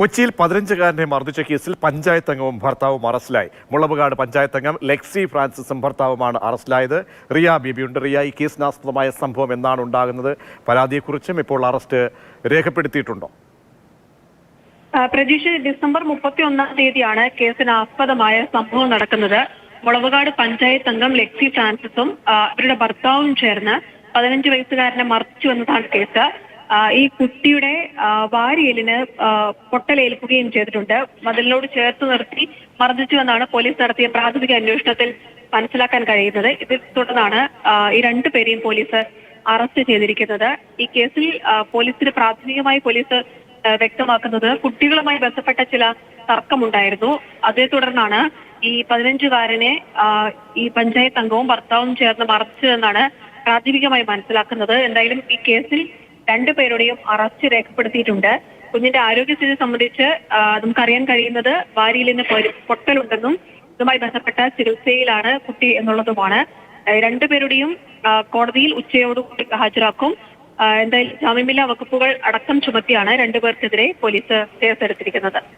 കൊച്ചിയിൽ 15-കാരനെ മർദ്ദിച്ച കേസിൽ പഞ്ചായത്ത് അംഗവും ഭർത്താവും അറസ്റ്റിലായി. മുളവുകാട് പഞ്ചായത്ത് അംഗം ലെക്സി ഫ്രാൻസിസും ഭർത്താവുമാണ് അറസ്റ്റിലായത്. റിയ ബീബിയുണ്ട്. റിയ, ഈ കേസിനാസ്പദമായ സംഭവം എന്നാണ് ഉണ്ടാകുന്നത്? പരാതിയെക്കുറിച്ചും ഇപ്പോൾ അറസ്റ്റ് രേഖപ്പെടുത്തിയിട്ടുണ്ടോ? പ്രതീക്ഷ ഡിസംബർ 31-ാം തീയതിയാണ് കേസിനാസ്പദമായ സംഭവം നടക്കുന്നത്. മുളവുകാട് പഞ്ചായത്ത് അംഗം ലെക്സി ഫ്രാൻസിസും അവരുടെ ഭർത്താവും ചേർന്ന് 15 വയസ്സുകാരനെ മർദ്ദിച്ചു എന്നതാണ് കേസ്. ഈ കുട്ടിയുടെ വാരിയെല്ലിന് പൊട്ടലേൽക്കുകയും ചെയ്തിട്ടുണ്ട്. മതിലിനോട് ചേർത്ത് നിർത്തി മർദ്ദിച്ചു എന്നാണ് പോലീസ് നടത്തിയ പ്രാഥമിക അന്വേഷണത്തിൽ മനസ്സിലാക്കാൻ കഴിയുന്നത്. ഇതിൽ തുടർന്നാണ് ഈ രണ്ടുപേരെയും പോലീസ് അറസ്റ്റ് ചെയ്തിരിക്കുന്നത്. ഈ കേസിൽ പോലീസിന് പ്രാഥമികമായി പോലീസ് വ്യക്തമാക്കുന്നത് കുട്ടികളുമായി ബന്ധപ്പെട്ട ചില തർക്കമുണ്ടായിരുന്നു. അതേ തുടർന്നാണ് ഈ 15-കാരനെ ഈ പഞ്ചായത്ത് അംഗവും ഭർത്താവും ചേർന്ന് മർദ്ദിച്ചതെന്നാണ് പ്രാഥമികമായി മനസ്സിലാക്കുന്നത്. എന്തായാലും ഈ കേസിൽ രണ്ടുപേരുടെയും അറസ്റ്റ് രേഖപ്പെടുത്തിയിട്ടുണ്ട്. കുഞ്ഞിന്റെ ആരോഗ്യസ്ഥിതി സംബന്ധിച്ച് നമുക്കറിയാൻ കഴിയുന്നത് വാരിയെല്ലിന് പൊട്ടലുണ്ടെന്നും ഇതുമായി ബന്ധപ്പെട്ട ചികിത്സയിലാണ് കുട്ടി എന്നുള്ളതുമാണ്. രണ്ടുപേരുടെയും കോടതിയിൽ ഉച്ചയോടുകൂടി ഹാജരാക്കും. എന്തായാലും ജാമ്യമില്ലാ വകുപ്പുകൾ അടക്കം ചുമത്തിയാണ് രണ്ടുപേർക്കെതിരെ പോലീസ് കേസെടുത്തിരിക്കുന്നത്.